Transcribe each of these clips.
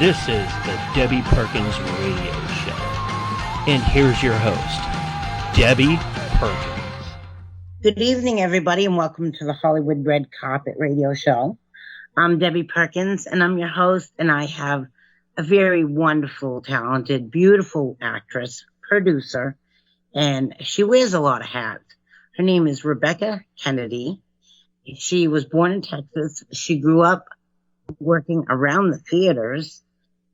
This is the Debbie Perkins Radio Show. And here's your host, Debbie Perkins. Good evening, everybody, and welcome to the Hollywood Red Carpet Radio Show. I'm Debbie Perkins, and I'm your host, and I have a very wonderful, talented, beautiful actress, producer, and she wears a lot of hats. Her name is Rebekah Kennedy. She was born in Texas. She grew up working around the theaters,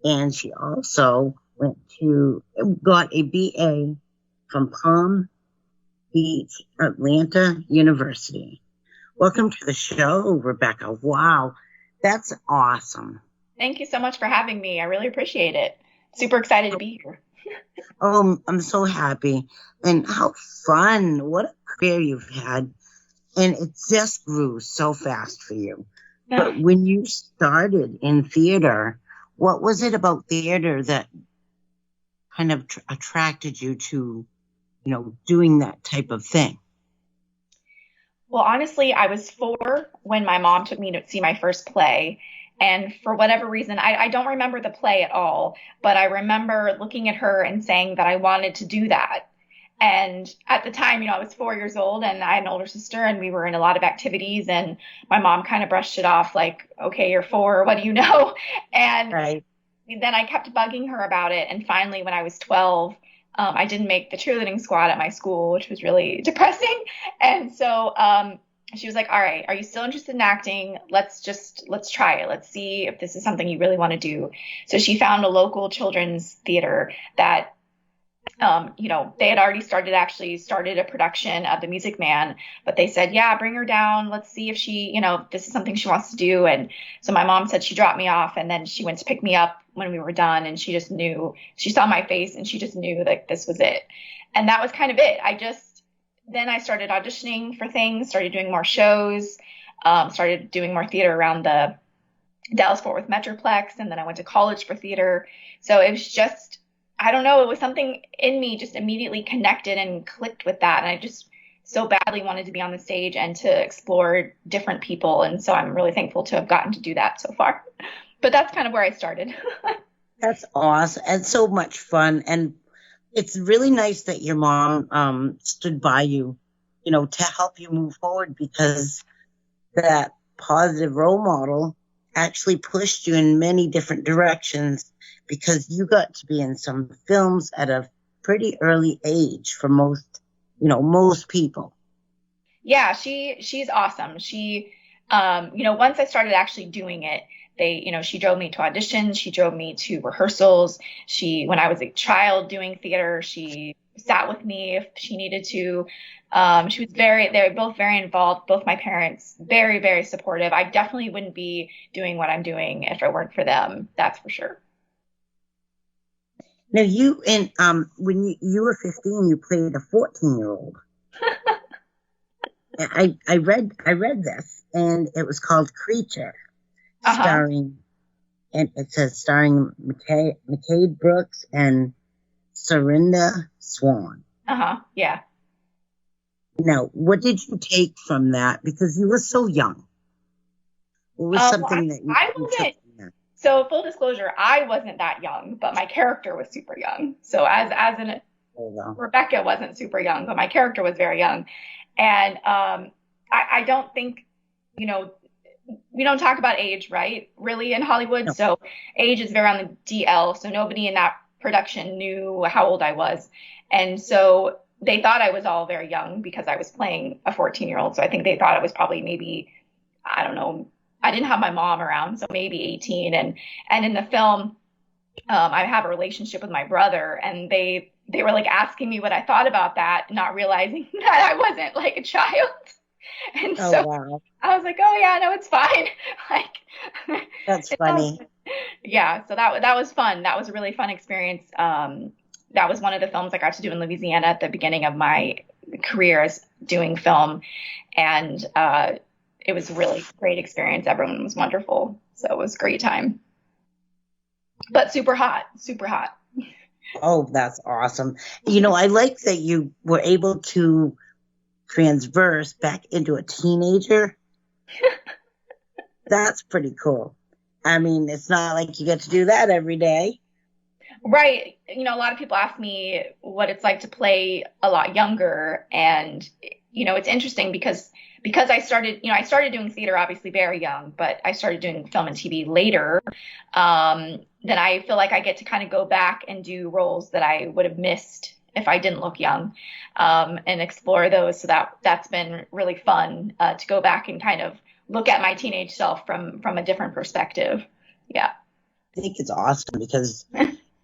and she also got a BA from Palm Beach, Atlanta University. Welcome to the show, Rebekah. Wow, that's awesome. Thank you so much for having me. I really appreciate it. Super excited to be here. Oh, I'm so happy. And how fun. What a career you've had. And it just grew so fast for you. But when you started in theater, what was it about theater that kind of attracted you to, doing that type of thing? Well, honestly, I was 4 when my mom took me to see my first play. And for whatever reason, I don't remember the play at all, but I remember looking at her and saying that I wanted to do that. And at the time, I was 4 years old and I had an older sister and we were in a lot of activities and my mom kind of brushed it off like, okay, you're 4, what do you know? And right. Then I kept bugging her about it. And finally, when I was 12, I didn't make the cheerleading squad at my school, which was really depressing. And so she was like, all right, are you still interested in acting? Let's try it. Let's see if this is something you really want to do. So she found a local children's theater that, they had already started a production of The Music Man, but they said, yeah, bring her down. Let's see if she, if this is something she wants to do. And so my mom said she dropped me off and then she went to pick me up when we were done. And she just knew, she saw my face and she just knew that this was it. And that was kind of it. Then I started auditioning for things, started doing more shows, started doing more theater around the Dallas-Fort Worth Metroplex. And then I went to college for theater. So it was just, I don't know, it was something in me just immediately connected and clicked with that. And I just so badly wanted to be on the stage and to explore different people. And so I'm really thankful to have gotten to do that so far. But that's kind of where I started. That's awesome. And so much fun. And it's really nice that your mom stood by you, to help you move forward, because that positive role model actually pushed you in many different directions, because you got to be in some films at a pretty early age for most people. Yeah, she's awesome. She, once I started actually doing it, she drove me to auditions. She drove me to rehearsals. When I was a child doing theater, she sat with me if she needed to. They were both very involved, both my parents, very, very supportive. I definitely wouldn't be doing what I'm doing if it weren't for them. That's for sure. Now when you were 15, you played a 14-year-old. I read this, and it was called Creature. Starring McCade Brooks and Serinda Swan. Yeah. Now, what did you take from that? Because you were so young. What was something that you wasn't. So full disclosure, I wasn't that young, but my character was super young. So Rebekah wasn't super young, but my character was very young. And I don't think, we don't talk about age, right? Really, in Hollywood. No. So age is very on the DL. So nobody in that production knew how old I was. And so they thought I was all very young because I was playing a 14-year-old. So I think they thought it was probably maybe, I don't know, I didn't have my mom around, so maybe 18. And in the film, I have a relationship with my brother, and they were like asking me what I thought about that, not realizing that I wasn't like a child. And wow. I was like, oh yeah, no, it's fine. That's funny. Yeah. So that was fun. That was a really fun experience. That was one of the films I got to do in Louisiana at the beginning of my career as doing film. And, it was a really great experience. Everyone was wonderful. So it was a great time, but super hot. Oh, that's awesome. I like that you were able to transverse back into a teenager. That's pretty cool. I mean, it's not like you get to do that every day. Right. A lot of people ask me what it's like to play a lot younger. And, it's interesting because I started doing theater obviously very young, but I started doing film and TV later. Then I feel like I get to kind of go back and do roles that I would have missed if I didn't look young, and explore those. So that's been really fun, to go back and kind of look at my teenage self from a different perspective. Yeah. I think it's awesome because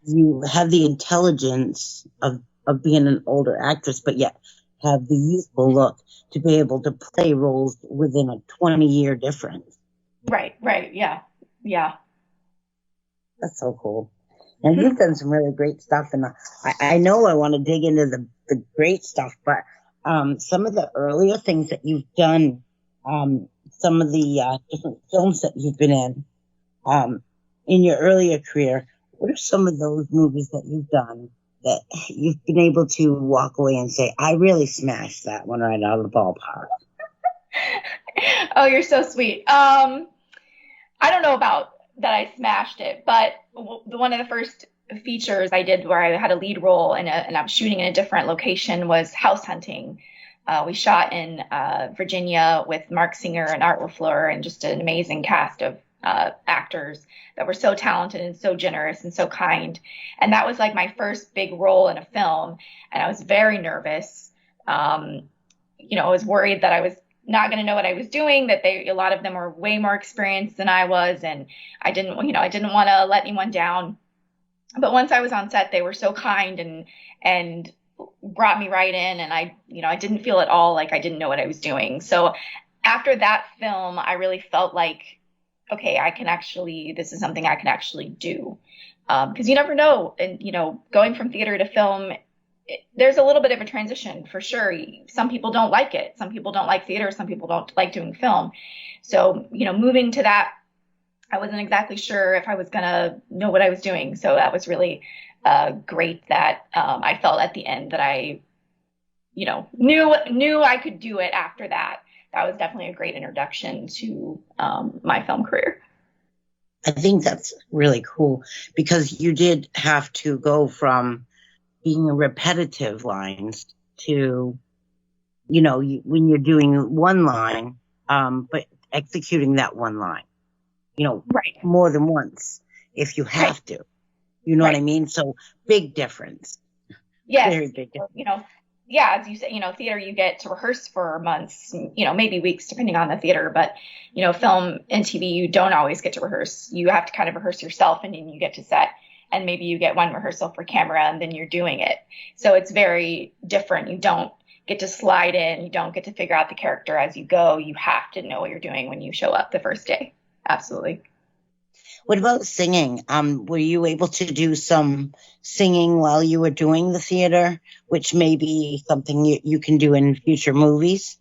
you have the intelligence of being an older actress, but yet have the youthful look to be able to play roles within a 20-year difference. Right. Yeah. That's so cool. And you've done some really great stuff, and I know I want to dig into the great stuff, but some of the earlier things that you've done, some of the different films that you've been in your earlier career, what are some of those movies that you've done that you've been able to walk away and say, I really smashed that one right out of the ballpark? Oh, you're so sweet. I don't know about that I smashed it, but one of the first features I did where I had a lead role and I'm shooting in a different location was House Hunting. We shot in Virginia with Mark Singer and Art LaFleur and just an amazing cast of actors that were so talented and so generous and so kind. And that was like my first big role in a film. And I was very nervous. I was worried that I was not going to know what I was doing, that a lot of them were way more experienced than I was. And I didn't want to let anyone down. But once I was on set, they were so kind and brought me right in. And I didn't feel at all like I didn't know what I was doing. So after that film, I really felt like, okay, this is something I can actually do. Because you never know. And, going from theater to film, there's a little bit of a transition for sure. Some people don't like it. Some people don't like theater. Some people don't like doing film. So, moving to that, I wasn't exactly sure if I was going to know what I was doing. So that was really great that I felt at the end that I, knew I could do it after that. That was definitely a great introduction to my film career. I think that's really cool because you did have to go from being repetitive lines to, when you're doing one line, but executing that one line, right, more than once if you have to. You know what I mean? So big difference. Yes. Very big difference. Yeah, as you say, theater, you get to rehearse for months, maybe weeks, depending on the theater. But, film and TV, you don't always get to rehearse. You have to kind of rehearse yourself and then you get to set. And maybe you get one rehearsal for camera and then you're doing it. So it's very different. You don't get to slide in. You don't get to figure out the character as you go. You have to know what you're doing when you show up the first day. Absolutely. What about singing? Were you able to do some singing while you were doing the theater, which may be something you can do in future movies?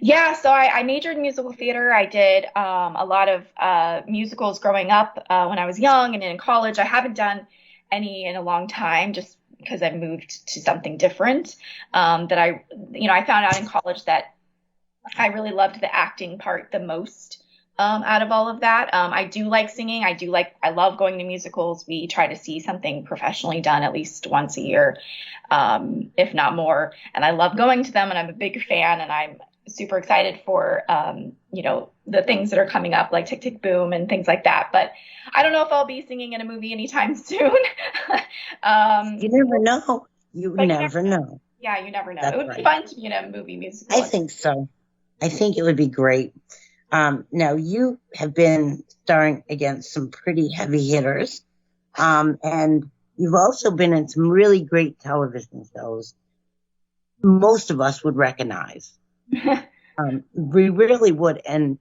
Yeah, so I majored in musical theater. I did a lot of musicals growing up when I was young and in college. I haven't done any in a long time just because I moved to something different. That I found out in college that I really loved the acting part the most. Out of all of that, I do like singing. I love going to musicals. We try to see something professionally done at least once a year, if not more. And I love going to them and I'm a big fan and I'm super excited for, the things that are coming up like Tick, Tick, Boom and things like that. But I don't know if I'll be singing in a movie anytime soon. You never know. You never know. Yeah, you never know. That's It would be fun to be in a movie musical. I think so. I think it would be great. Now, you have been starring against some pretty heavy hitters, and you've also been in some really great television shows most of us would recognize. We really would, and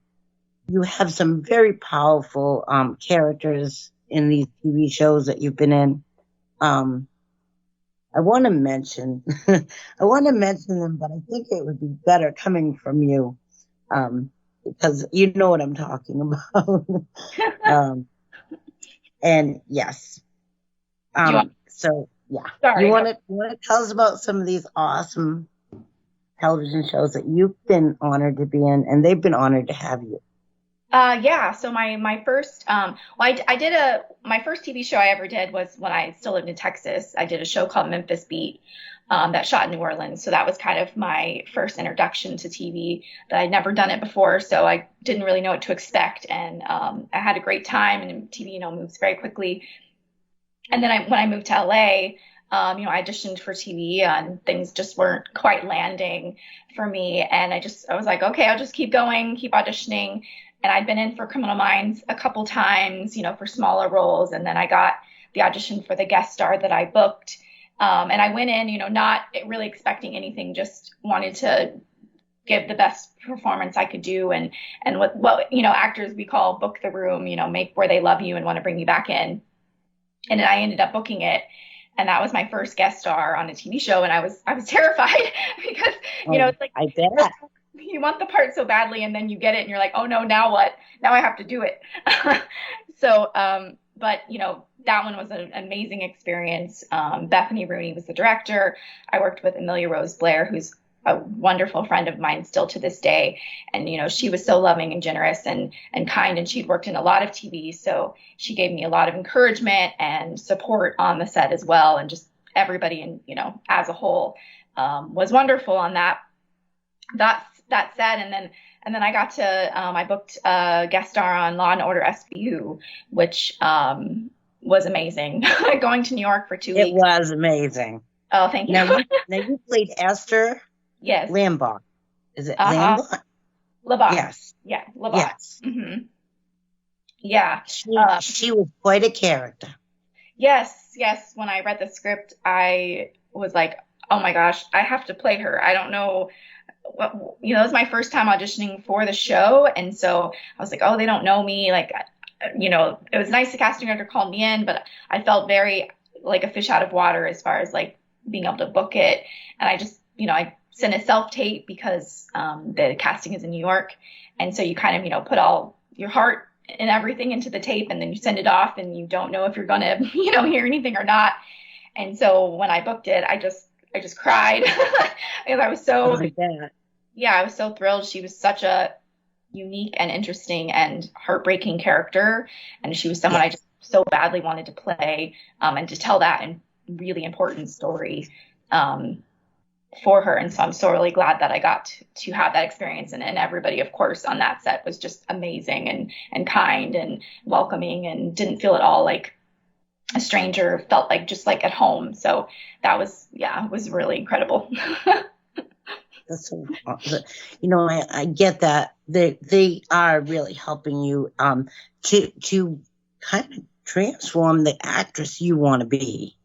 you have some very powerful characters in these TV shows that you've been in. I want to mention them, but I think it would be better coming from you. Because you know what I'm talking about. And yes. So yeah. Sorry, you want to tell us about some of these awesome television shows that you've been honored to be in and they've been honored to have you? Yeah. So my first, my first TV show I ever did was when I still lived in Texas. I did a show called Memphis Beat, that shot in New Orleans. So that was kind of my first introduction to TV that I'd never done it before. So I didn't really know what to expect. And, I had a great time, and TV, moves very quickly. And then when I moved to LA, I auditioned for TV and things just weren't quite landing for me. And I was like, okay, I'll just keep going, keep auditioning. And I'd been in for Criminal Minds a couple times, for smaller roles. And then I got the audition for the guest star that I booked. And I went in, not really expecting anything, just wanted to give the best performance I could do. And what actors we call book the room, make where they love you and want to bring you back in. And then I ended up booking it. And that was my first guest star on a TV show. And I was terrified because, it's like, I bet. You want the part so badly, and then you get it and you're like, oh no, now what? Now I have to do it. So, but that one was an amazing experience. Bethany Rooney was the director. I worked with Amelia Rose Blair, who's a wonderful friend of mine still to this day. And, she was so loving and generous and kind, and she'd worked in a lot of TV. So she gave me a lot of encouragement and support on the set as well. And just everybody, and, as a whole, was wonderful on that set. And then I got to, I booked a guest star on Law and Order SVU, which, was amazing. Going to New York for 2 weeks. It was amazing. Oh, thank you. Now you played Esther. Yes. Lambach. Is it Lambach? Labach. Yes. Yeah. Labach. Yes. Mm-hmm. Yeah. She was quite a character. Yes. When I read the script, I was like, oh my gosh, I have to play her. I don't know. It was my first time auditioning for the show. And so I was like, oh, they don't know me. Like, it was nice the casting director called me in, but I felt very like a fish out of water as far as like being able to book it. And I just, I sent a self-tape because the casting is in New York. And so you kind of, put all your heart and everything into the tape, and then you send it off, and you don't know if you're going to, hear anything or not. And so when I booked it, I just cried because I was so, I was so thrilled. She was such a unique and interesting and heartbreaking character. And she was someone I just so badly wanted to play, and to tell that and really important story, for her. And so I'm so really glad that I got to have that experience. And everybody, of course, on that set was just amazing and kind and welcoming, and didn't feel at all like a stranger, felt like just like at home. So that was, it was really incredible. That's so, I get that they are really helping you to kind of transform the actress you want to be.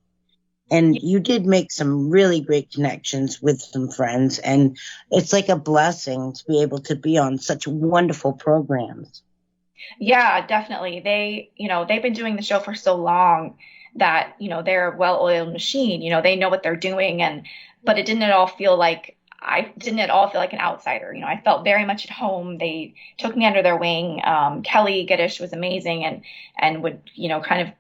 And you did make some really great connections with some friends, and it's like a blessing to be able to be on such wonderful programs. Yeah, definitely. They've been doing the show for so long that, they're a well-oiled machine. They know what they're doing, but it didn't at all feel like an outsider. I felt very much at home. They took me under their wing. Kelly Geddish was amazing and would, kind of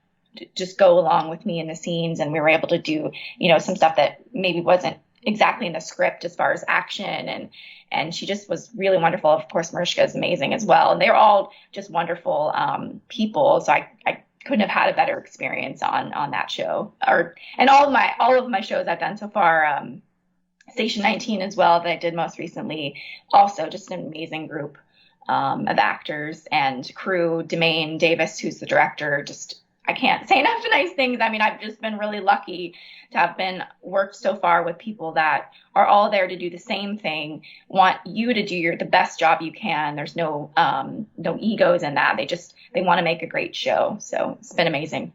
just go along with me in the scenes. And we were able to do, some stuff that maybe wasn't exactly in the script as far as action. And she just was really wonderful. Of course, Mariska is amazing as well. And they're all just wonderful people. So I couldn't have had a better experience on that show, and all of my shows I've done so far. Station 19 as well, that I did most recently. Also just an amazing group of actors and crew. Demaine Davis, who's the director, just, I can't say enough nice things. I mean, I've just been really lucky to have worked so far with people that are all there to do the same thing, want you to do the best job you can. There's no egos in that. They want to make a great show. So it's been amazing.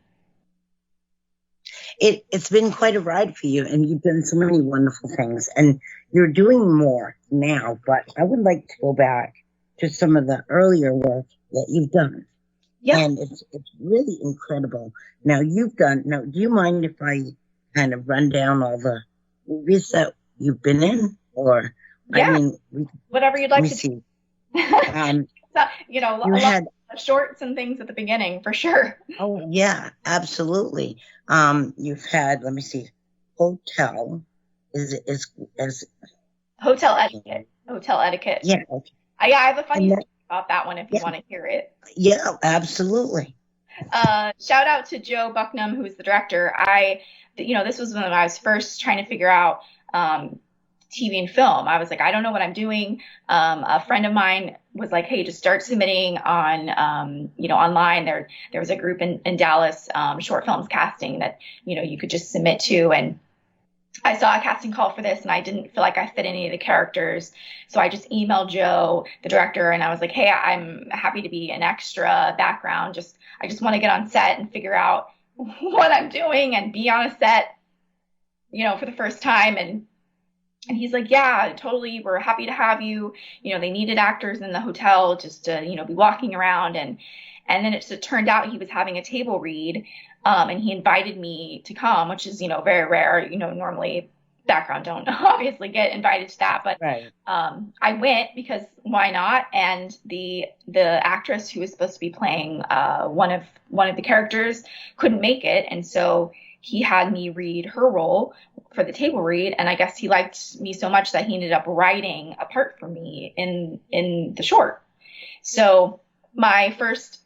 It's been quite a ride for you, and you've done so many wonderful things, and you're doing more now, but I would like to go back to some of the earlier work that you've done. Yeah. And it's really incredible. Now do you mind if I kind of run down all the movies that you've been in? Or, whatever you'd like to see. So, you had shorts and things at the beginning, for sure. Oh, yeah, absolutely. You've had, let me see, Hotel. Is Hotel Etiquette. Hotel Etiquette. Yeah. Okay. I have a funny story about that one if you want to hear it. Yeah, absolutely. Shout out to Joe Bucknam, who's the director. This was when I was first trying to figure out TV and film. I was like, I don't know what I'm doing. A friend of mine was like, hey, just start submitting on, online. There was a group in Dallas, short films casting that, you could just submit to. And I saw a casting call for this and I didn't feel like I fit any of the characters. So I just emailed Joe, the director, and I was like, hey, I'm happy to be an extra background. I just want to get on set and figure out what I'm doing and be on a set, for the first time. And he's like, yeah, totally. We're happy to have you. They needed actors in the hotel just to, be walking around. And then it turned out he was having a table read. And he invited me to come, which is, very rare. Normally background don't obviously get invited to that. But right. I went because why not? And the actress who was supposed to be playing one of the characters couldn't make it. And so he had me read her role for the table read. And I guess he liked me so much that he ended up writing a part for me in the short. So my first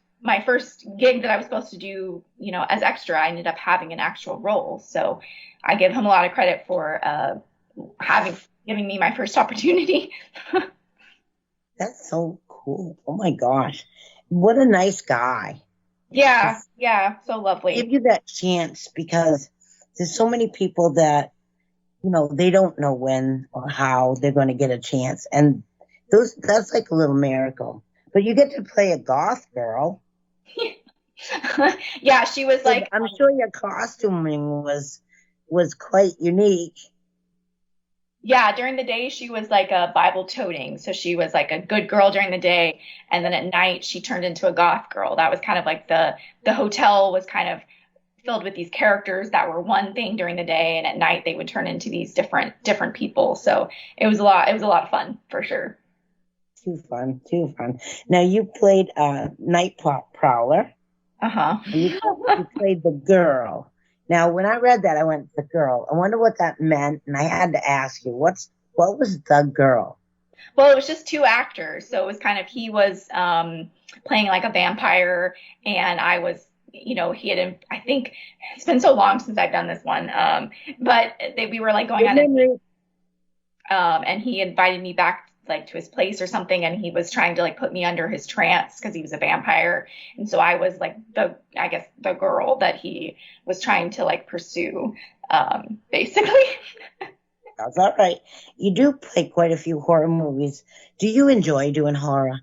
gig that I was supposed to do, as extra, I ended up having an actual role. So I give him a lot of credit for giving me my first opportunity. That's so cool. Oh my gosh. What a nice guy. Yeah. So lovely. Give you that chance because there's so many people that, they don't know when or how they're going to get a chance. And that's like a little miracle. But you get to play a goth girl. Yeah, she was like, I'm sure your costuming was quite unique. Yeah, during the day she was like a Bible toting, so she was like a good girl during the day, and then at night she turned into a goth girl. That was kind of like the hotel was kind of filled with these characters that were one thing during the day, and at night they would turn into these different people. So it was a lot of fun for sure. Too fun. Now you played Night Prowler. You played the girl. Now, when I read that, I went, the girl. I wonder what that meant, and I had to ask you, what was the girl? Well, it was just two actors, so it was kind of, he was playing like a vampire, and I was, he had, I think, it's been so long since I've done this one, but we were like going on, and he invited me back like to his place or something, and he was trying to like put me under his trance because he was a vampire, and so I was like the girl that he was trying to like pursue, basically. That's all right. You do play quite a few horror movies. Do you enjoy doing horror?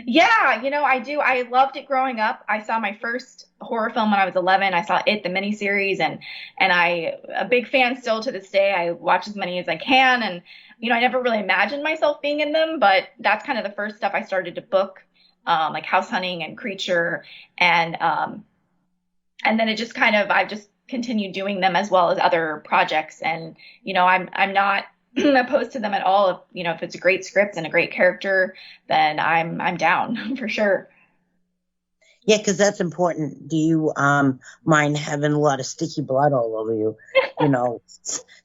Yeah, I do. I loved it growing up. I saw my first horror film when I was 11. I saw It, the miniseries, and a big fan still to this day. I watch as many as I can, and I never really imagined myself being in them, but that's kind of the first stuff I started to book, like House Hunting and Creature, and then it just kind of, I've just continued doing them as well as other projects, and I'm not opposed to them at all. If it's a great script and a great character, then I'm down for sure. Yeah, because that's important. Do you mind having a lot of sticky blood all over you?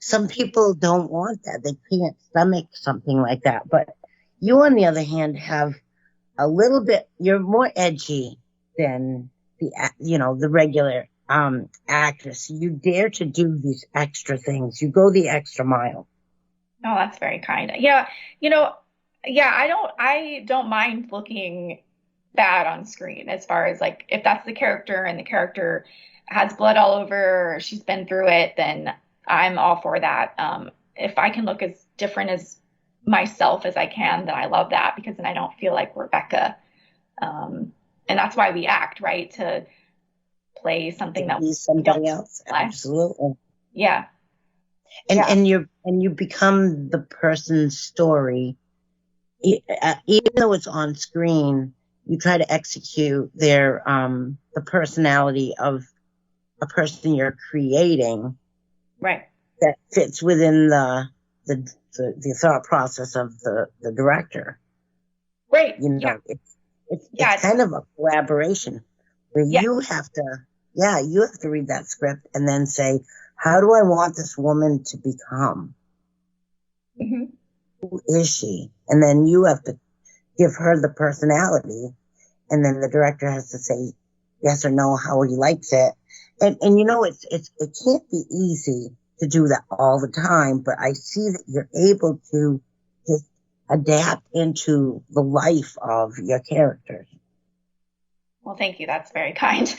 Some people don't want that. They can't stomach something like that. But you, on the other hand, have a little bit, you're more edgy than the regular actress. You dare to do these extra things. You go the extra mile. Oh, that's very kind. Yeah. I don't mind looking bad on screen as far as like, if that's the character and the character has blood all over or she's been through it, then I'm all for that. If I can look as different as myself as I can, then I love that, because then I don't feel like Rebekah. And that's why we act, right? To play something that be somebody else. Absolutely. Yeah. And you become the person's story, even though it's on screen. You try to execute their the personality of a person you're creating, right? That fits within the thought process of the director. Right. It's kind of a collaboration where you have to read that script and then say, how do I want this woman to become? Mm-hmm. Who is she? And then you have to give her the personality, and then the director has to say yes or no how he likes it. And you know, it can't be easy to do that all the time, but I see that you're able to just adapt into the life of your characters. Well, thank you. That's very kind.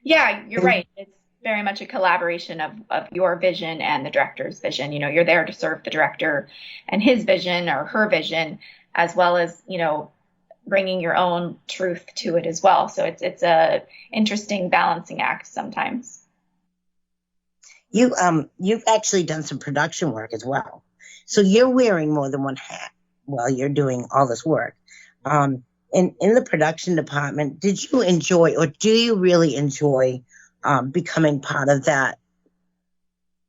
Yeah, you're right. It's very much a collaboration of your vision and the director's vision. You know, you're there to serve the director and his vision or her vision, as well as, you know, bringing your own truth to it as well. So it's a interesting balancing act sometimes. You've actually done some production work as well. So you're wearing more than one hat while you're doing all this work. In the production department, did you enjoy, or do you really enjoy becoming part of that,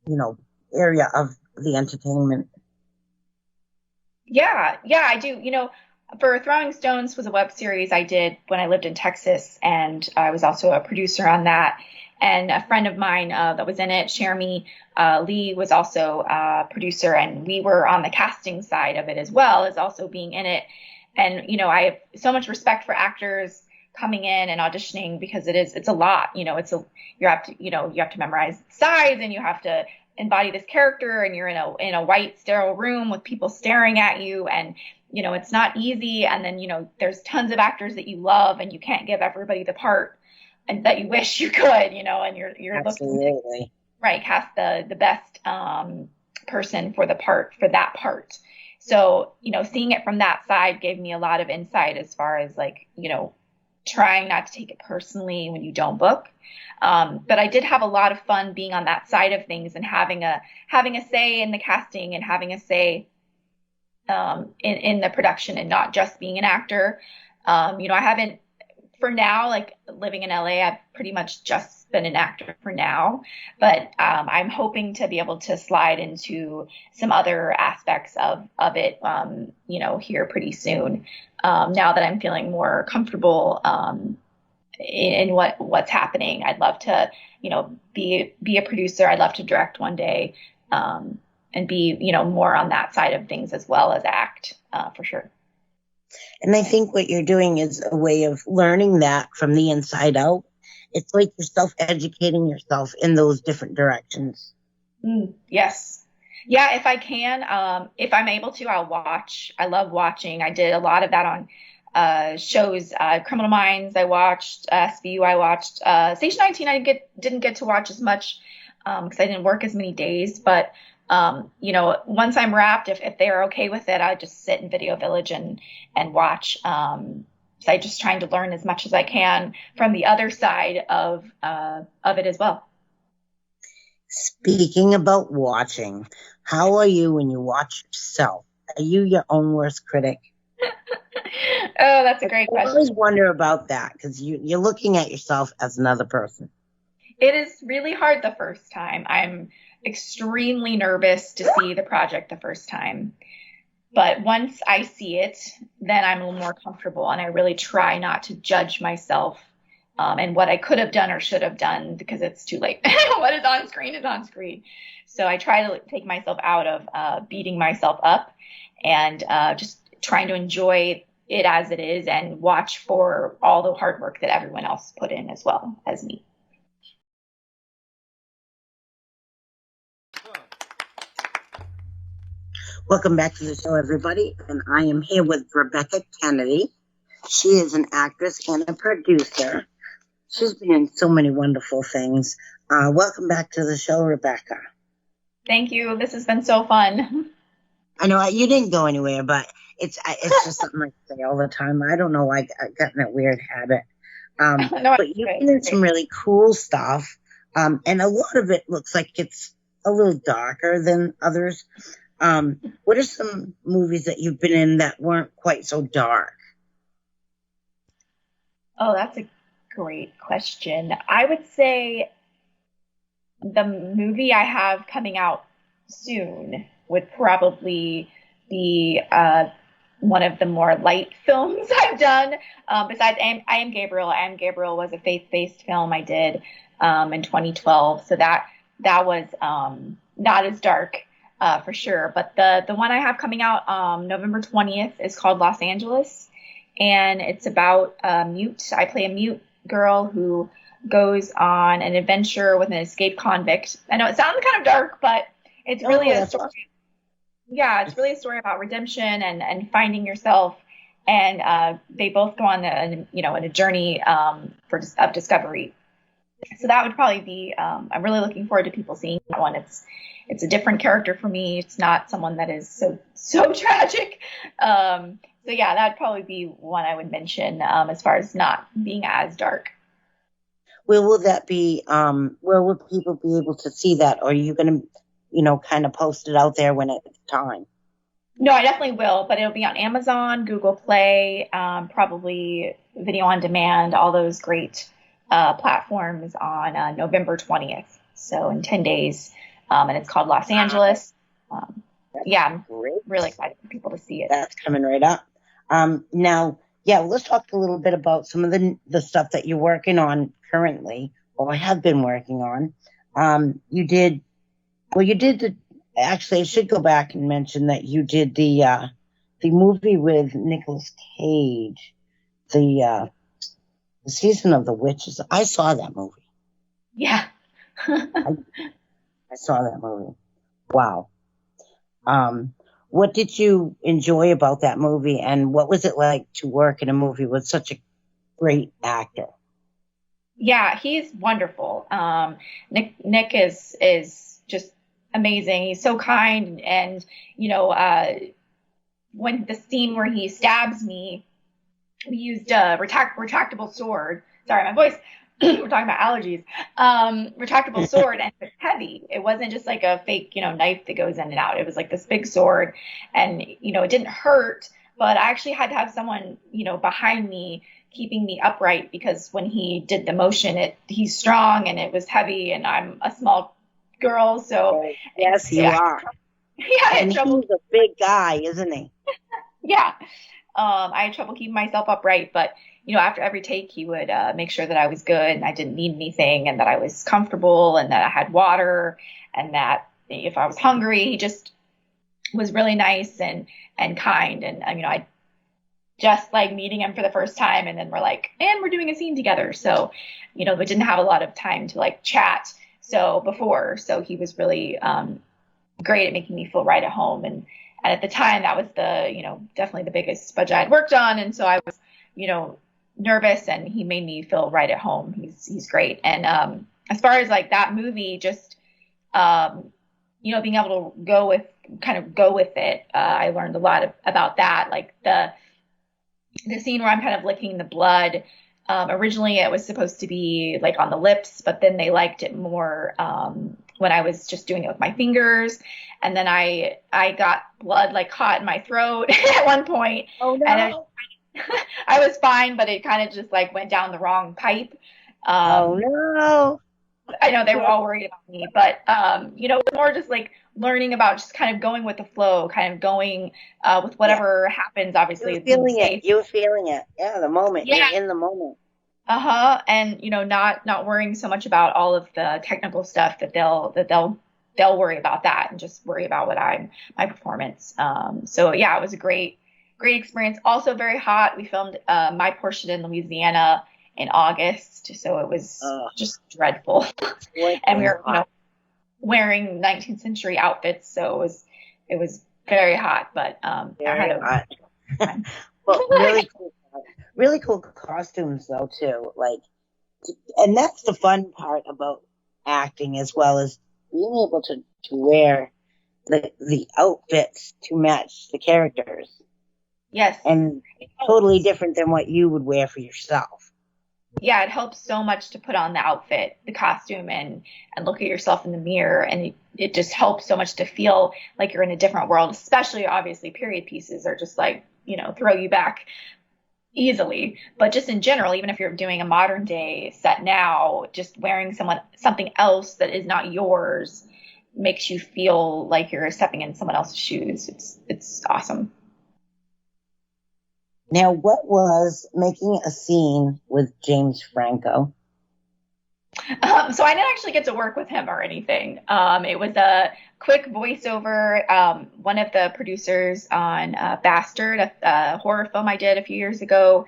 you know, area of the entertainment? Yeah, I do. You know, for Throwing Stones was a web series I did when I lived in Texas, and I was also a producer on that. And a friend of mine that was in it, Jeremy Lee, was also a producer, and we were on the casting side of it as well as also being in it. And, you know, I have so much respect for actors coming in and auditioning because it's a lot, you know, you have to memorize sides and you have to embody this character, and you're in a white sterile room with people staring at you, and, you know, it's not easy. And then, you know, there's tons of actors that you love and you can't give everybody the part and that you wish you could, you know, and you're Absolutely. looking to cast the best person for the part, for that part. So, you know, seeing it from that side gave me a lot of insight as far as, like, you know, trying not to take it personally when you don't book. But I did have a lot of fun being on that side of things and having a say in the casting and having a say in the production and not just being an actor. You know, I haven't, for now, like living in LA, I've pretty much just been an actor for now, but I'm hoping to be able to slide into some other aspects of it, you know, here pretty soon. Now that I'm feeling more comfortable in what's happening, I'd love to, you know, be a producer. I'd love to direct one day, and be, you know, more on that side of things as well as act, for sure. And I think what you're doing is a way of learning that from the inside out. It's like you're self-educating yourself in those different directions. Yes. Yeah, if I can, if I'm able to, I'll watch. I love watching. I did a lot of that on shows, Criminal Minds I watched, SVU I watched. Station 19 I didn't get to watch as much because I didn't work as many days. But, you know, once I'm wrapped, if they're okay with it, I just sit in Video Village and watch. So I'm just trying to learn as much as I can from the other side of it as well. Speaking about watching, how are you when you watch yourself? Are you your own worst critic? Oh, that's a great question. I always wonder about that because you're looking at yourself as another person. It is really hard the first time. I'm extremely nervous to see the project the first time. But once I see it, then I'm a little more comfortable, and I really try not to judge myself and what I could have done or should have done because it's too late. What is on screen is on screen. So I try to take myself out of beating myself up and just trying to enjoy it as it is and watch for all the hard work that everyone else put in as well as me. Welcome back to the show, everybody. And I am here with Rebekah Kennedy. She is an actress and a producer. She's been in so many wonderful things. Welcome back to the show, Rebekah. Thank you. This has been so fun. I know you didn't go anywhere, but it's just something I say all the time. I don't know why I got in that weird habit. No, but you've been in some really cool stuff. And a lot of it looks like it's a little darker than others. What are some movies that you've been in that weren't quite so dark? Oh, that's a great question. I would say the movie I have coming out soon would probably be one of the more light films I've done. Besides I Am Gabriel. I Am Gabriel was a faith-based film I did in 2012. So that was not as dark. for sure. But the one I have coming out November 20th is called Los Angeles, and it's about mute. I play a mute girl who goes on an adventure with an escaped convict. I know it sounds kind of dark, but it's really a story. Yeah, it's really a story about redemption and finding yourself. And they both go on a journey of discovery. So that would probably be. I'm really looking forward to people seeing that one. It's a different character for me. It's not someone that is so tragic. So yeah, that'd probably be one I would mention as far as not being as dark. Where will that be? Where will people be able to see that? Or are you going to, kind of post it out there when it's time? No, I definitely will, but it'll be on Amazon, Google Play, probably video on demand, all those great platforms on November 20th. So in 10 days, and it's called Los Angeles. Yeah, I'm really excited for people to see it. That's coming right up. Now, let's talk a little bit about some of the stuff that you're working on currently, or have been working on. Actually, I should go back and mention that you did the movie with Nicolas Cage, the Season of the Witches. I saw that movie. Yeah. I saw that movie. Wow. What did you enjoy about that movie, and what was it like to work in a movie with such a great actor? Yeah, he's wonderful. Nick is just amazing. He's so kind, and when the scene where he stabs me, we used a retractable sword. Sorry, my voice. We're talking about allergies. Retractable sword, and it's heavy. It wasn't just like a fake, knife that goes in and out. It was like this big sword, and it didn't hurt, but I actually had to have someone, behind me keeping me upright, because when he did the motion, he's strong and it was heavy, and I'm a small girl, so yes, you are. Yeah, and he's a big guy, isn't he? Yeah. I had trouble keeping myself upright, but after every take, he would make sure that I was good and I didn't need anything, and that I was comfortable, and that I had water, and that if I was hungry, he just was really nice and kind. And I just like meeting him for the first time, and then we're doing a scene together. So, we didn't have a lot of time to chat. So he was really great at making me feel right at home. And at the time, that was definitely the biggest budget I'd worked on. And so I was, nervous, and he made me feel right at home. He's great. And as far as that movie, just being able to go with it, I learned a lot about that. Like the scene where I'm kind of licking the blood. Originally, it was supposed to be on the lips, but then they liked it more when I was just doing it with my fingers. And then I got blood caught in my throat at one point. Oh no! And I was fine, but it kind of just went down the wrong pipe. Oh no! I know they were all worried about me, but it's more just learning about just kind of going with the flow, kind of going with whatever happens. Obviously, you were feeling it. Yeah, the moment. Yeah. You're in the moment. And not worrying so much about all of the technical stuff that they'll worry about that, and just worry about my performance. So yeah, it was a great experience. Also very hot. We filmed my portion in Louisiana in August, so it was just dreadful. And we were wearing 19th century outfits, so it was very hot. But very hot. Well, really cool costumes though too. And that's the fun part about acting, as well as being able to wear the outfits to match the characters. Yes. And totally different than what you would wear for yourself. Yeah, it helps so much to put on the outfit, the costume, and look at yourself in the mirror. And it just helps so much to feel like you're in a different world, especially obviously period pieces are just throw you back easily. But just in general, even if you're doing a modern day set now, just wearing something else that is not yours makes you feel like you're stepping in someone else's shoes. It's awesome. Now, what was making a scene with James Franco So I didn't actually get to work with him or anything. It was a quick voiceover. One of the producers on Bastard, a horror film I did a few years ago,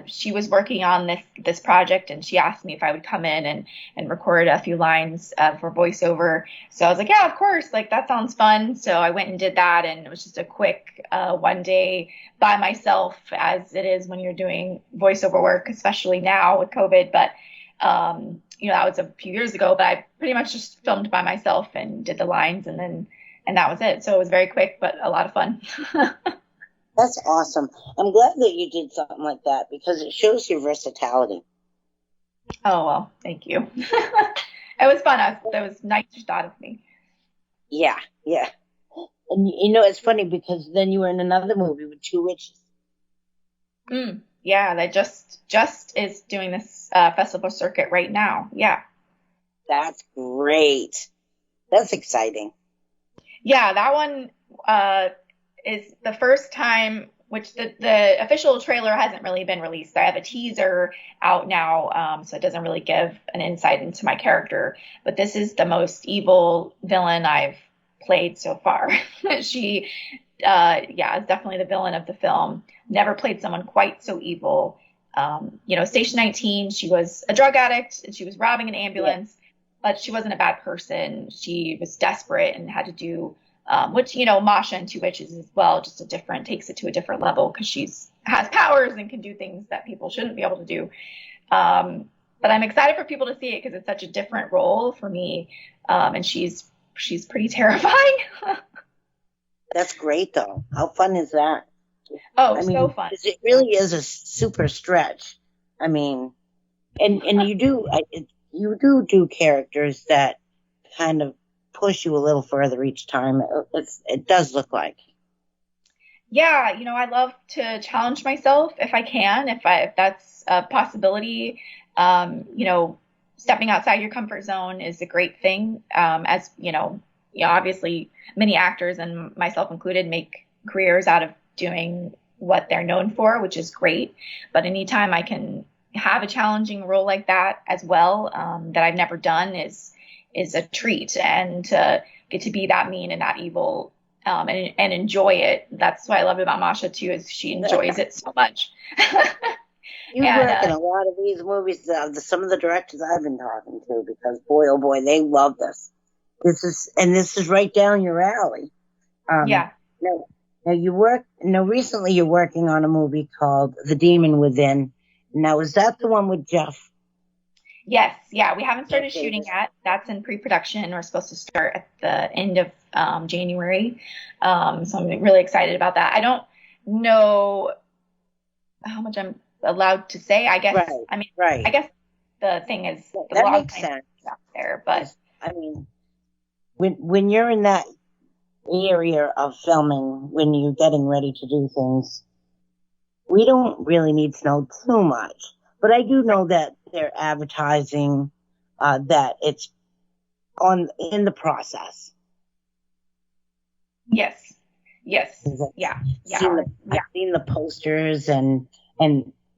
she was working on this project, and she asked me if I would come in and record a few lines for voiceover. So I was like, yeah, of course, like that sounds fun. So I went and did that, and it was just a quick one day by myself, as it is when you're doing voiceover work, especially now with COVID. But that was a few years ago, but I pretty much just filmed by myself and did the lines, and that was it. So it was very quick, but a lot of fun. That's awesome. I'm glad that you did something like that because it shows your versatility. Oh, well, thank you. It was fun. That was nice you thought of me. Yeah. And it's funny because then you were in another movie with two witches. Yeah, that just is doing this festival circuit right now. Yeah. That's great. That's exciting. Yeah, that one is the first time, which the official trailer hasn't really been released. I have a teaser out now, so it doesn't really give an insight into my character. But this is the most evil villain I've played so far. She, is definitely the villain of the film. Never played someone quite so evil. Station 19, she was a drug addict and she was robbing an ambulance, but she wasn't a bad person. She was desperate and had to do which, Masha and Two Witches as well, just takes it to a different level because has powers and can do things that people shouldn't be able to do. But I'm excited for people to see it because it's such a different role for me. And she's pretty terrifying. That's great though. How fun is that? Oh, so fun. It really is a super stretch. I mean, and you do characters that kind of push you a little further each time. It does look like. Yeah, I love to challenge myself if I can, if that's a possibility. Stepping outside your comfort zone is a great thing. As obviously many actors and myself included make careers out of doing what they're known for, which is great. But anytime I can have a challenging role like that as well, that I've never done is a treat, and to get to be that mean and that evil, and enjoy it. That's what I love about Masha too, is she enjoys it so much. You work in a lot of these movies, some of the directors I've been talking to, because boy, oh boy, they love this. This is right down your alley. Yeah. Now recently you're working on a movie called The Demon Within. Now, is that the one with Jeff? Yes. Yeah. We haven't started shooting yet. That's in pre-production. We're supposed to start at the end of January. So I'm really excited about that. I don't know how much I'm allowed to say, I guess. Right. Right. I guess the thing is the that makes sense out there, but I mean, when you're in that area of filming, when you're getting ready to do things, we don't really need to know too much. But I do know that they're advertising that it's in the process. Yes. Yeah. I've seen the posters, and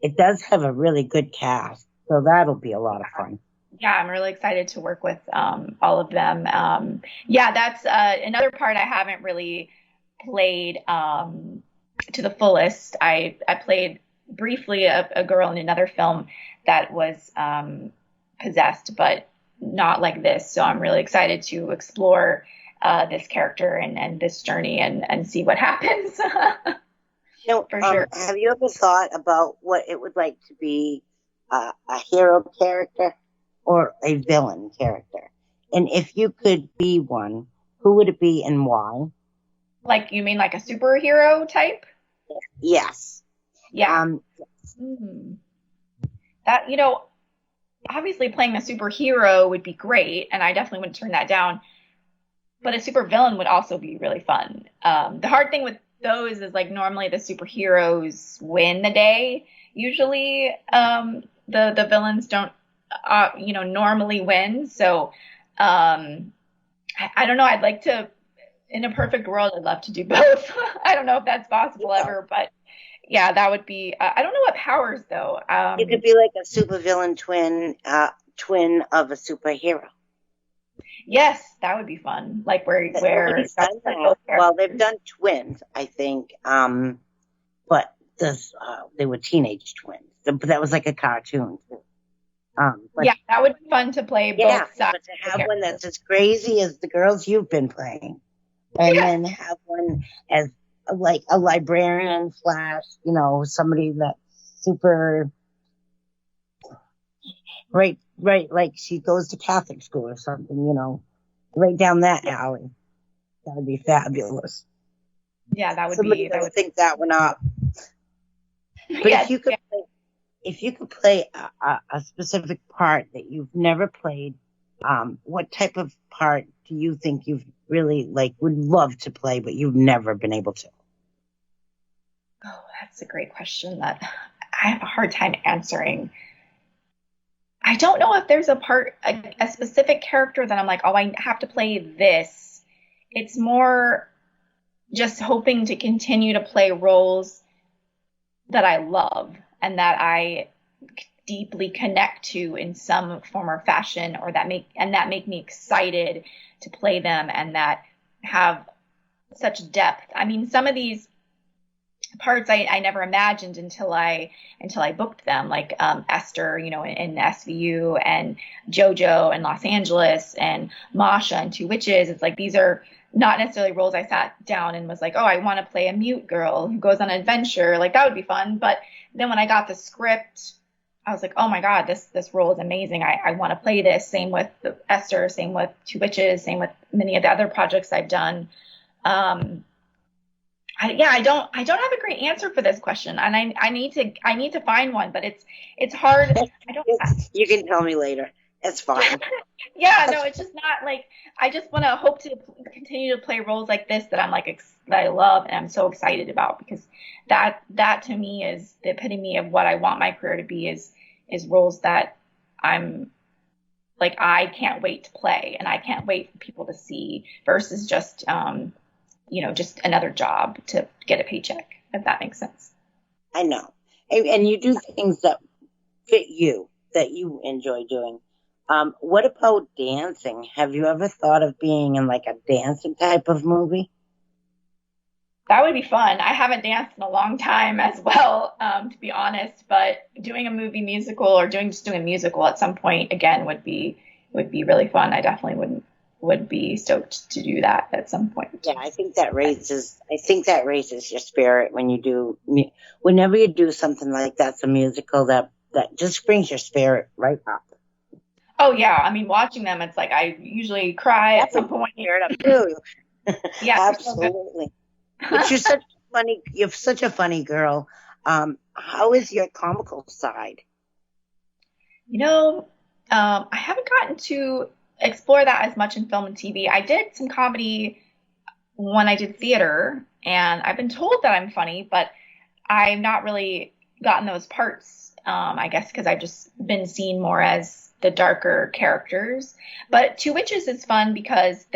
it does have a really good cast, so that'll be a lot of fun. Yeah, I'm really excited to work with all of them. That's another part I haven't really played to the fullest. I played briefly a girl in another film that was possessed, but not like this. So I'm really excited to explore this character and this journey and see what happens. For sure. Have you ever thought about what it would like to be a hero character or a villain character? And if you could be one, who would it be and why? Like, you mean like a superhero type? Yes. Yeah. That, obviously playing a superhero would be great, and I definitely wouldn't turn that down. But a supervillain would also be really fun. The hard thing with those is, like, normally the superheroes win the day. Usually, the villains don't, normally win. So, I don't know. I'd like to, in a perfect world, I'd love to do both. I don't know if that's possible ever, but yeah, that would be. I don't know what powers though. It could be like a supervillain twin twin of a superhero. Yes, that would be fun. Like where Nobody's done that. Well, they've done twins, I think, but they were teenage twins. But that was like a cartoon. But, yeah, that would be fun to play both sides. But to have one that's as crazy as the girls you've been playing, and then have one as like a librarian / somebody that's super right, like she goes to Catholic school or something, right down that alley. That would be fabulous. Yeah, that would Somebody be. That would think that one up. But yes, if you could play a specific part that you've never played, what type of part do you think you've really would love to play, but you've never been able to? Oh, that's a great question that I have a hard time answering. I don't know if there's a specific character that I'm like, oh, I have to play this. It's more just hoping to continue to play roles that I love and that I deeply connect to in some form or fashion, or that make me excited to play them and that have such depth. I mean, some of these parts I never imagined until I booked them, like Esther, in SVU, and JoJo in Los Angeles, and Masha in Two Witches. It's like these are not necessarily roles I sat down and was like, oh, I want to play a mute girl who goes on an adventure. Like that would be fun. But then when I got the script, I was like, oh my God, this role is amazing. I want to play this. Same with Esther, same with Two Witches, same with many of the other projects I've done. I don't have a great answer for this question, and I need to find one, but it's hard. You can tell me later. It's fine. Yeah, no, it's just not like, I just want to hope to continue to play roles like this that I'm like that I love and I'm so excited about, because that to me is the epitome of what I want my career to be, is roles that I'm like, I can't wait to play and I can't wait for people to see, versus just just another job to get a paycheck, if that makes sense. I know. And you do things that fit you, that you enjoy doing. What about dancing? Have you ever thought of being in like a dancing type of movie? That would be fun. I haven't danced in a long time as well, to be honest, but doing a movie musical or doing a musical at some point again would be really fun. I definitely would be stoked to do that at some point. Yeah, I think that raises your spirit whenever you do something like that's a musical that just brings your spirit right up. Oh yeah, I mean, watching them, it's like I usually cry at some point. Tear it up too. Yeah, absolutely. But you're such a funny girl. How is your comical side? I haven't gotten to explore that as much in film and TV. I did some comedy when I did theater, and I've been told that I'm funny, but I've not really gotten those parts. I guess because I've just been seen more as the darker characters. But Two Witches is fun because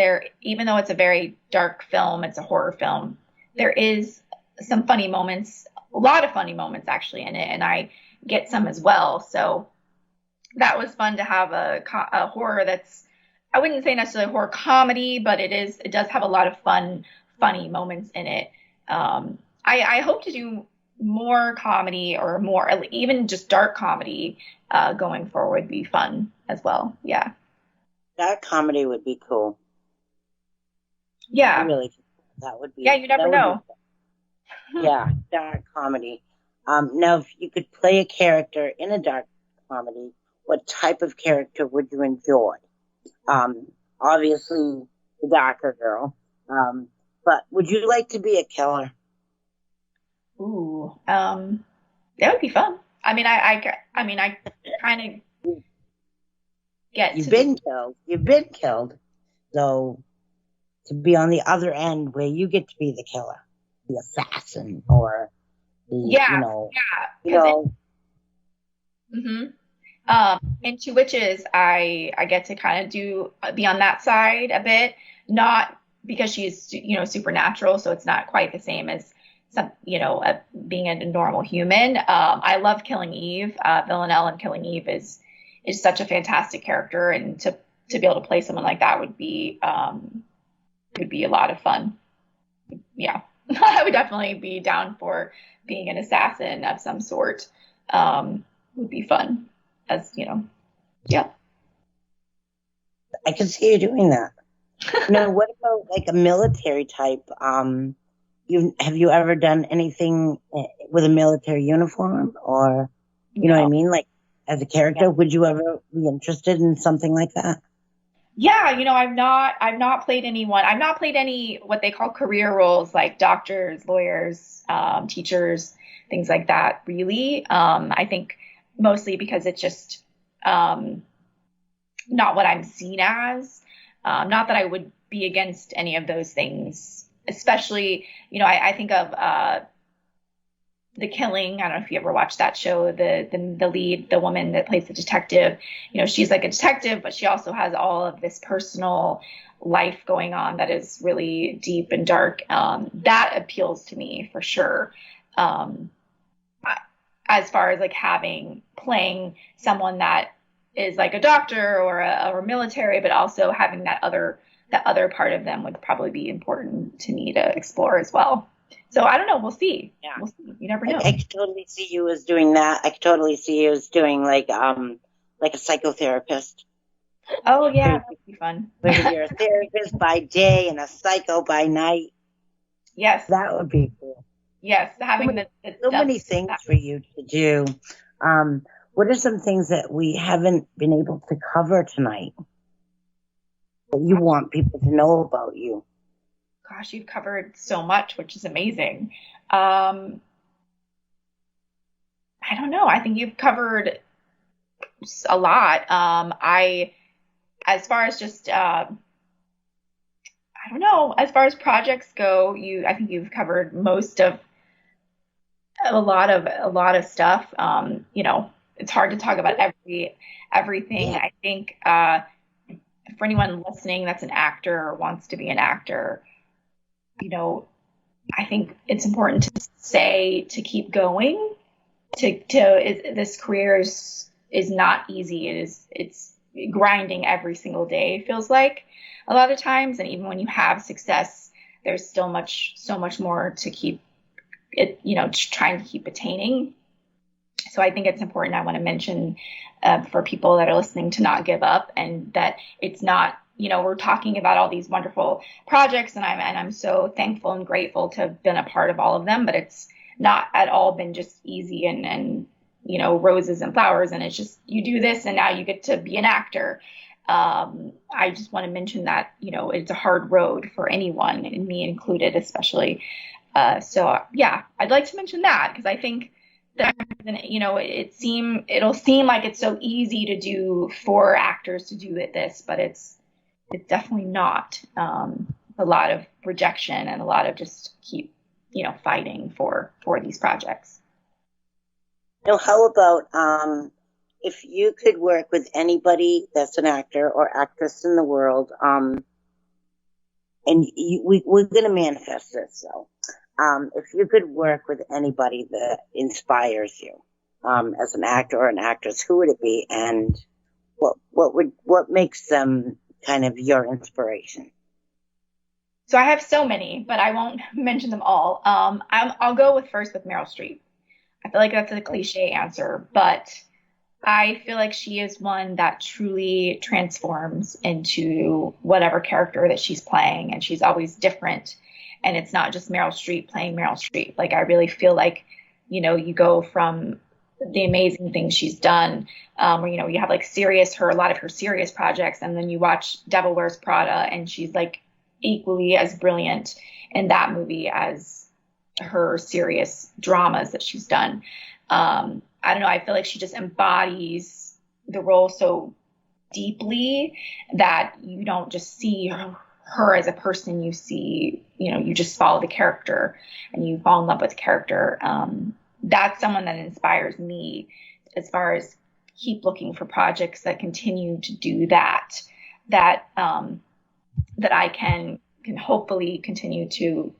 even though it's a very dark film, it's a horror film, there is some funny moments, a lot of funny moments actually in it, and I get some as well. So that was fun to have a horror that's, I wouldn't say necessarily horror comedy, but it does have a lot of funny moments in it. I hope to do more comedy, or more, even just dark comedy, going forward would be fun as well. Yeah. Dark comedy would be cool. Yeah. Really, that would be. Yeah, you never know. Yeah, dark comedy. Now, if you could play a character in a dark comedy, what type of character would you enjoy? Obviously the darker girl. But would you like to be a killer? Ooh, that would be fun. I mean, I kind of get. You've been killed. So to be on the other end where you get to be the killer, the assassin, or in Two Witches, I get to kind of be on that side a bit, not because she's supernatural, so it's not quite the same as being a normal human. I love Killing Eve. Villanelle in Killing Eve is is such a fantastic character, and to be able to play someone like that would be a lot of fun. Yeah, I would definitely be down for being an assassin of some sort. Would be fun, as you know. Yeah, I can see you doing that. No, what about like a military type? Have you ever done anything with a military uniform, or you know what I mean? Like as a character, would you ever be interested in something like that? Yeah, I've not played anyone. I've not played any what they call career roles like doctors, lawyers, teachers, things like that. Really, I think mostly because it's just not what I'm seen as. Not that I would be against any of those things, especially, I think of The Killing. I don't know if you ever watched that show. The lead, the woman that plays the detective, she's like a detective, but she also has all of this personal life going on that is really deep and dark. That appeals to me for sure. As far as like playing someone that is like a doctor or a military, but also having that other part of them would probably be important to me to explore as well. So I don't know. We'll see. Yeah. We'll see. You never know. I could totally see you as doing that. I could totally see you as doing like a psychotherapist. Oh yeah, that would be fun. Where you're a therapist by day and a psycho by night. Yes. That would be cool. Yes, having so many things for you to do. What are some things that we haven't been able to cover tonight that you want people to know about you? Gosh, you've covered so much, which is amazing. I don't know. I think you've covered a lot. As far as just, I don't know, as far as projects go, I think you've covered most of a lot of stuff. It's hard to talk about everything. Yeah. I think for anyone listening that's an actor or wants to be an actor, I think it's important to keep going. This career is not easy. It's grinding every single day. It feels like a lot of times, and even when you have success, there's still so much more to keep it, trying to keep attaining. So I think it's important. I want to mention for people that are listening to not give up, and that it's not, we're talking about all these wonderful projects, and I'm so thankful and grateful to have been a part of all of them, but it's not at all been just easy and roses and flowers, and it's just, you do this and now you get to be an actor. I just want to mention that, it's a hard road for anyone, and me included, especially. So yeah, I'd like to mention that, because I think that, it'll seem like it's so easy to do for actors to do this, but it's definitely not. A lot of rejection and a lot of just keep, fighting for these projects. How about if you could work with anybody that's an actor or actress in the world, and we're going to manifest this, so if you could work with anybody that inspires you as an actor or an actress, who would it be, and what makes them kind of your inspiration? So I have so many, but I won't mention them all. I'll go first with Meryl Streep. I feel like that's a cliche answer, but I feel like she is one that truly transforms into whatever character that she's playing, and she's always different. And it's not just Meryl Streep playing Meryl Streep. Like, I really feel like, you go from the amazing things she's done, where, you have like a lot of her serious projects, and then you watch Devil Wears Prada, and she's like equally as brilliant in that movie as her serious dramas that she's done. I don't know. I feel like she just embodies the role so deeply that you don't just see her as a person. You see, you just follow the character and you fall in love with the character. That's someone that inspires me, as far as keep looking for projects that continue to do that I can hopefully continue to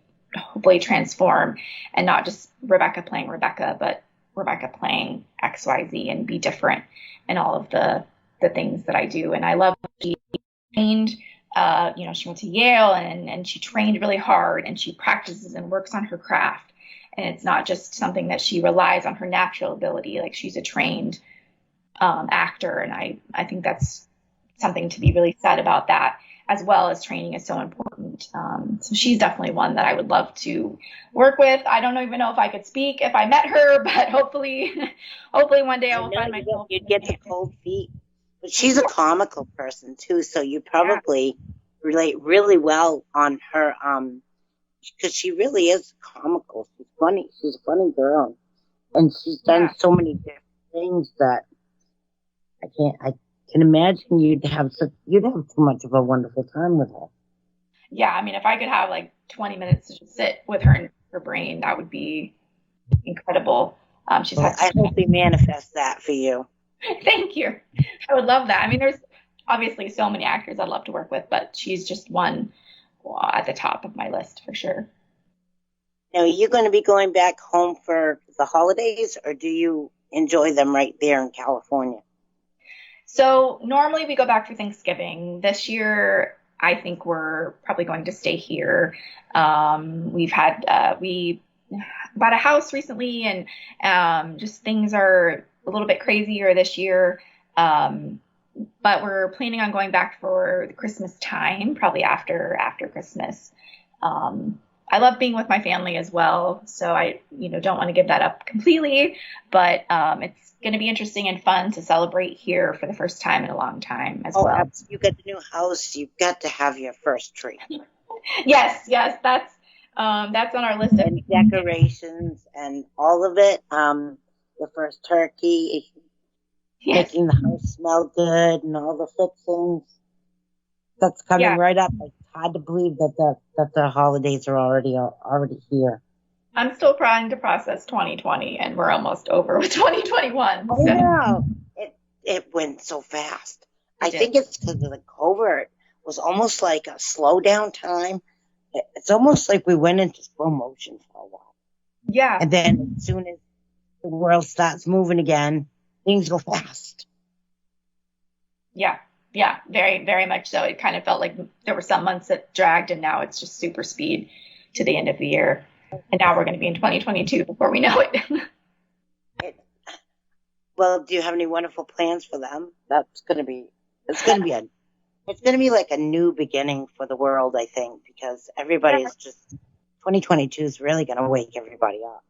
transform, and not just Rebekah playing Rebekah, but Rebekah playing XYZ, and be different in all of the the things that I do. And I love that she trained, she went to Yale and she trained really hard and she practices and works on her craft. And it's not just something that she relies on her natural ability. Like, she's a trained actor. And I think that's something to be really said about that, as well as training is so important. So she's definitely one that I would love to work with. I don't even know if I could speak if I met her, but hopefully one day I will find myself. You'd get the cold feet. But she's a comical person too, so you probably relate really well on her, because she really is comical. She's funny. She's a funny girl, and she's done so many different things that I can imagine you'd have so much of a wonderful time with her. Yeah, I mean, if I could have like 20 minutes to just sit with her in her brain, that would be incredible. I hope we manifest that for you. Thank you. I would love that. I mean, there's obviously so many actors I'd love to work with, but she's just one at the top of my list for sure. Now, are you going to be going back home for the holidays, or do you enjoy them right there in California? So normally we go back for Thanksgiving. This year, I think we're probably going to stay here. We bought a house recently, and just things are a little bit crazier this year. But we're planning on going back for the Christmas time, probably after Christmas. I love being with my family as well, so I don't want to give that up completely. But it's going to be interesting and fun to celebrate here for the first time in a long time as well. You got the new house. You've got to have your first tree. Yes, that's on our list of decorations and all of it. The first turkey, making the house smell good, and all the fixings. That's coming right up. It's hard to believe that the holidays are already here. I'm still trying to process 2020, and we're almost over with 2021. So. I know. It went so fast. I think it's because of the COVID. It was almost like a slow down time. It's almost like we went into slow motion for a while. Yeah. And then as soon as the world starts moving again, things go fast. Yeah, very, very much so. It kind of felt like there were some months that dragged, and now it's just super speed to the end of the year. And now we're going to be in 2022 before we know it. Well, do you have any wonderful plans for them? It's going to be like a new beginning for the world, I think, because everybody's 2022 is really going to wake everybody up.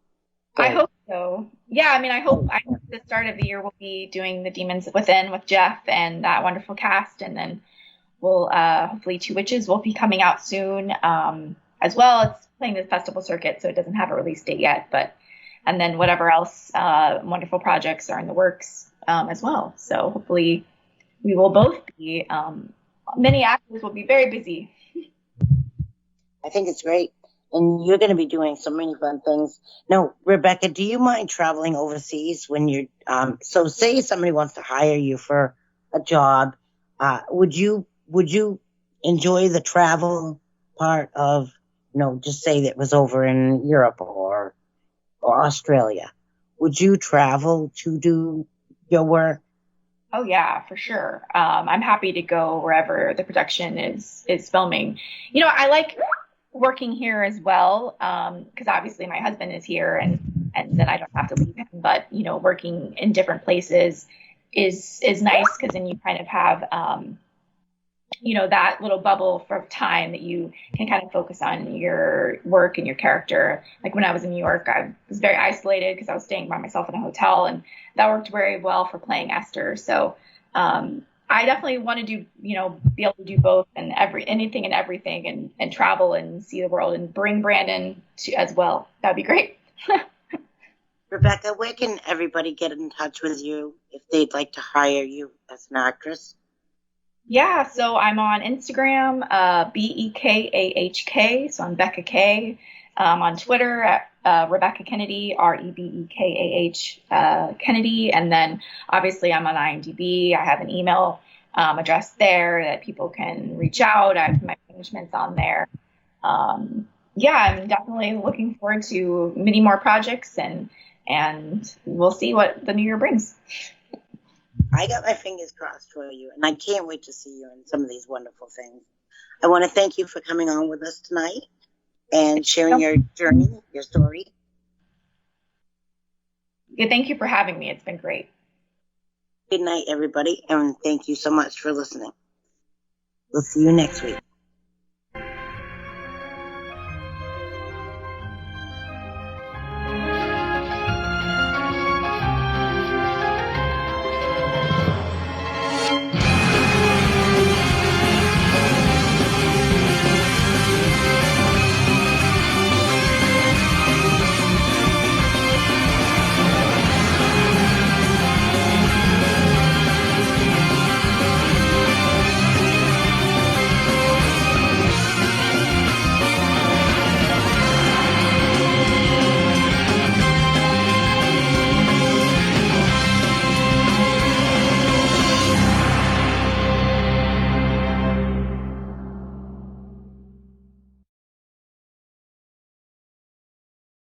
I hope so. Yeah, I mean, I hope the start of the year we'll be doing The Demons Within with Jeff and that wonderful cast, and then we'll hopefully Two Witches will be coming out soon as well. It's playing the festival circuit, so it doesn't have a release date yet, and then whatever else wonderful projects are in the works as well. So hopefully we will both be, many actors will be very busy. I think it's great. And you're going to be doing so many fun things. Now, Rebekah, do you mind traveling overseas when you're, so say somebody wants to hire you for a job, would you enjoy the travel part of, just say that it was over in Europe or Australia? Would you travel to do your work? Oh yeah, for sure. I'm happy to go wherever the production is filming. I like working here as well, because obviously my husband is here and then I don't have to leave him. But working in different places is nice, because then you kind of have that little bubble for time that you can kind of focus on your work and your character. Like when I was in New York, I was very isolated because I was staying by myself in a hotel, and that worked very well for playing Esther. So I definitely want to do, be able to do both and anything and everything, and travel and see the world and bring Brandon as well. That'd be great. Rebekah, where can everybody get in touch with you if they'd like to hire you as an actress? Yeah, so I'm on Instagram, BEKAHK, so I'm Becca K. On Twitter at Rebekah Kennedy, REBEKAH Kennedy, and then obviously I'm on IMDb. I have an email address there that people can reach out. I have my arrangements on there. I'm definitely looking forward to many more projects, and we'll see what the new year brings. I got my fingers crossed for you, and I can't wait to see you in some of these wonderful things. I want to thank you for coming on with us tonight and sharing your journey, your story. Yeah, thank you for having me. It's been great. Good night, everybody, and thank you so much for listening. We'll see you next week.